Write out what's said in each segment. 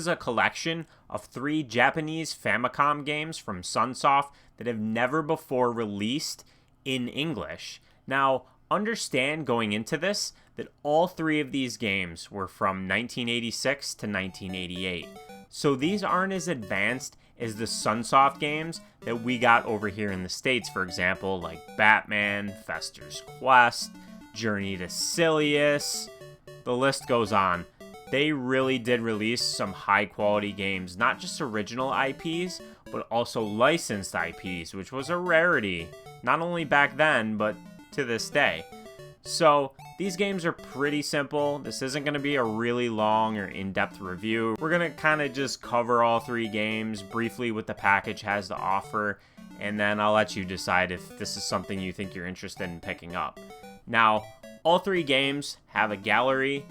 is a collection of 3 Japanese Famicom games from SUNSOFT that have never before released in English. Now, understand going into this that all 3 of these games were from 1986 to 1988. So these aren't as advanced as the SUNSOFT games that we got over here in the States, for example, like Batman, Fester's Quest, Journey to Silius, the list goes on. They really did release some high quality games, not just original IPs, but also licensed IPs, which was a rarity, not only back then, but to this day. So these games are pretty simple. This isn't going to be a really long or in-depth review. We're going to kind of just cover all 3 games briefly what the package has to offer, and then I'll let you decide if this is something you think you're interested in picking up. Now, all 3 games have a gallery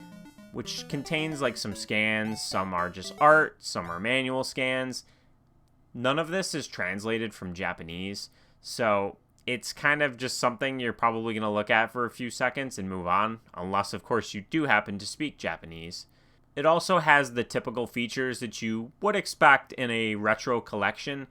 which contains like some scans. Some are just art, some are manual scans. None of this is translated from Japanese, so it's kind of just something you're probably going to look at for a few seconds and move on, unless of course you do happen to speak Japanese. It also has the typical features that you would expect in a retro collection.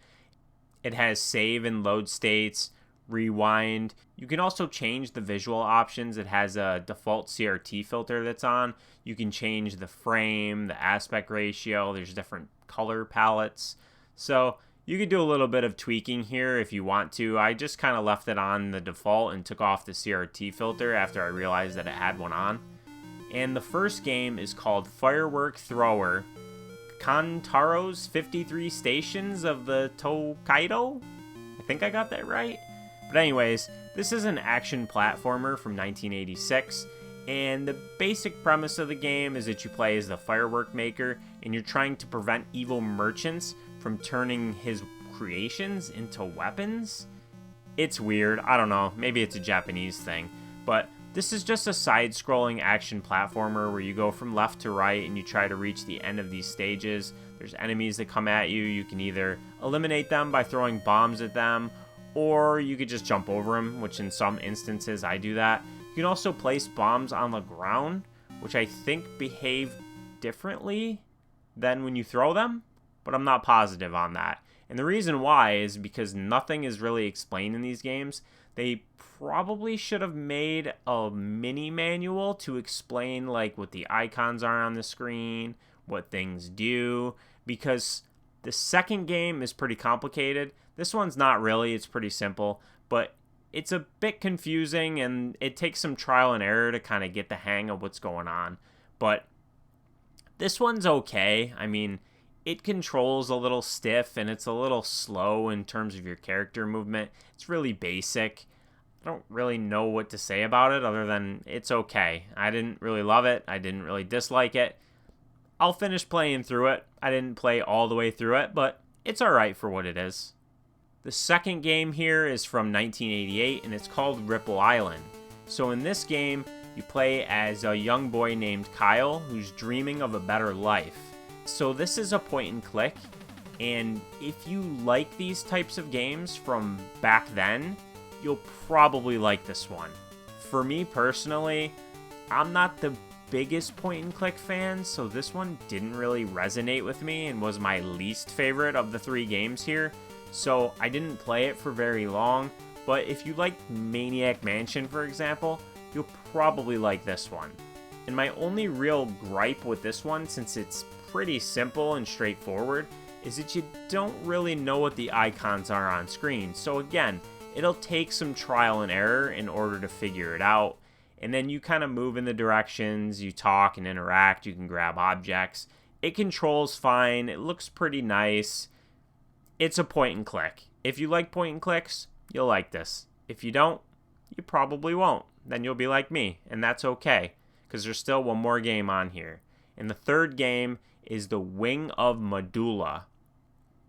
It has save and load states, rewind. You can also change the visual options. It has a default CRT filter that's on. You can change the frame, the aspect ratio. There's different color palettes. So you could do a little bit of tweaking here if you want to. I just kind of left it on the default and took off the CRT filter after I realized that it had one on. And the first game is called Firework Thrower, Kantaro's 53 Stations of the Tokaido? I think I got that right. But anyways, this is an action platformer from 1986, and the basic premise of the game is that you play as the firework maker, and you're trying to prevent evil merchants from turning his creations into weapons. It's weird. I don't know. Maybe it's a Japanese thing. But this is just a side-scrolling action platformer where you go from left to right and you try to reach the end of these stages. There's enemies that come at you. You can either eliminate them by throwing bombs at them, or you could just jump over them, which in some instances I do that. You can also place bombs on the ground, which I think behave differently than when you throw them, but I'm not positive on that. And the reason why is because nothing is really explained in these games. They probably should have made a mini manual to explain like what the icons are on the screen, what things do, because the second game is pretty complicated. This one's not really, it's pretty simple, but it's a bit confusing and it takes some trial and error to kind of get the hang of what's going on. But this one's okay. I mean, it controls a little stiff and it's a little slow in terms of your character movement. It's really basic. I don't really know what to say about it other than it's okay. I didn't really love it. I didn't really dislike it. I'll finish playing through it. I didn't play all the way through it, but it's alright for what it is. The second game here is from 1988 and it's called Ripple Island. So in this game, you play as a young boy named Kyle who's dreaming of a better life. So this is a point and click, and if you like these types of games from back then, you'll probably like this one. For me personally, I'm not the biggest point and click fan, so this one didn't really resonate with me and was my least favorite of the 3 games here. So I didn't play it for very long, but if you like Maniac Mansion, for example, you'll probably like this one. And my only real gripe with this one, since it's pretty simple and straightforward, is that you don't really know what the icons are on screen. So again, it'll take some trial and error in order to figure it out. And then you kind of move in the directions, you talk and interact, you can grab objects. It controls fine, it looks pretty nice. It's a point and click. If you like point and clicks, you'll like this. If you don't, you probably won't. Then you'll be like me, and that's okay, because there's still one more game on here. And the third game is the Wing of Madoola.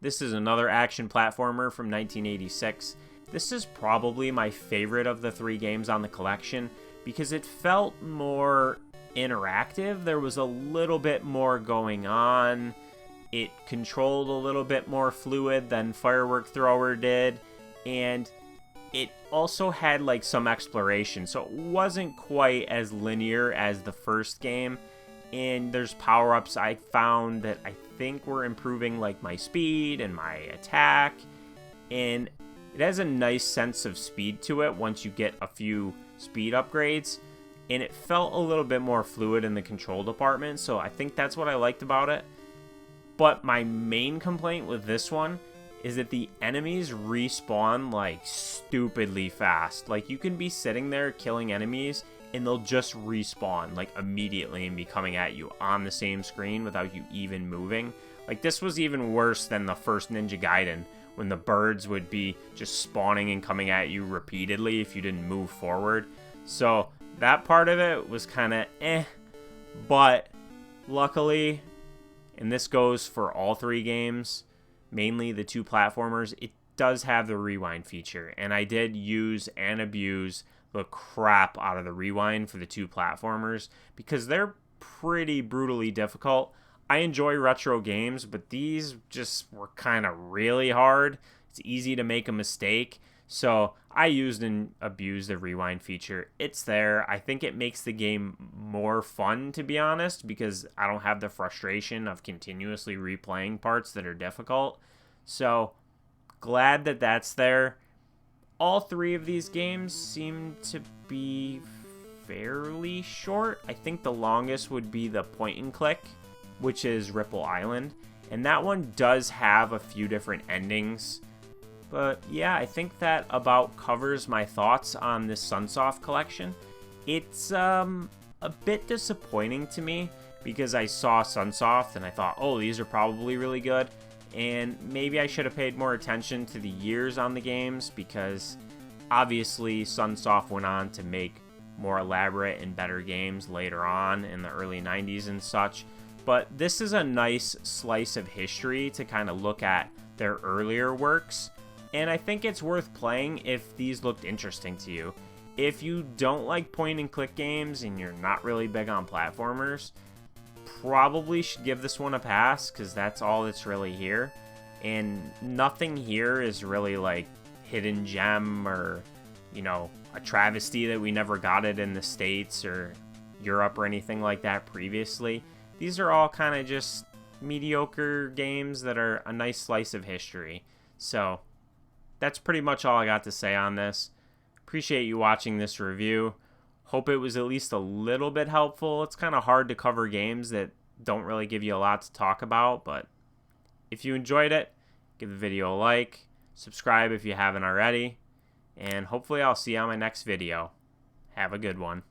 This is another action platformer from 1986. This is probably my favorite of the 3 games on the collection because it felt more interactive. There was a little bit more going on. It controlled a little bit more fluid than Firework Thrower did, and it also had like some exploration, so it wasn't quite as linear as the first game. And there's power-ups I found that I think we're improving like my speed and my attack, and it has a nice sense of speed to it once you get a few speed upgrades, and it felt a little bit more fluid in the control department, so I think that's what I liked about it. But my main complaint with this one is that the enemies respawn like stupidly fast. Like, you can be sitting there killing enemies and they'll just respawn like immediately and be coming at you on the same screen without you even moving. Like, this was even worse than the first Ninja Gaiden, when the birds would be just spawning and coming at you repeatedly if you didn't move forward. So that part of it was kind of but luckily, and this goes for all three games, mainly the two platformers, it does have the rewind feature, and I did use and abuse the crap out of the rewind for the two platformers because they're pretty brutally difficult. I enjoy retro games, but these just were kind of really hard. It's easy to make a mistake, so I used and abused the rewind feature. It's there. I think it makes the game more fun, to be honest, because I don't have the frustration of continuously replaying parts that are difficult. So glad that that's there. All three of these games seem to be fairly short. I think the longest would be the point and click, which is Ripple Island, and that one does have a few different endings. But yeah, I think that about covers my thoughts on this SUNSOFT collection. It's a bit disappointing to me because I saw SUNSOFT and I thought, oh, these are probably really good, and maybe I should have paid more attention to the years on the games, because obviously SUNSOFT went on to make more elaborate and better games later on in the early 90s and such. But this is a nice slice of history to kind of look at their earlier works, and I think it's worth playing if these looked interesting to you. If you don't like point and click games and you're not really big on platformers, probably should give this one a pass, because that's all that's really here, and nothing here is really like hidden gem or, you know, a travesty that we never got it in the States or Europe or anything like that previously. These are all kind of just mediocre games that are a nice slice of history. So that's pretty much all I got to say on this. Appreciate you watching this review. Hope it was at least a little bit helpful. It's kind of hard to cover games that don't really give you a lot to talk about, but if you enjoyed it, give the video a like, subscribe if you haven't already, and hopefully I'll see you on my next video. Have a good one.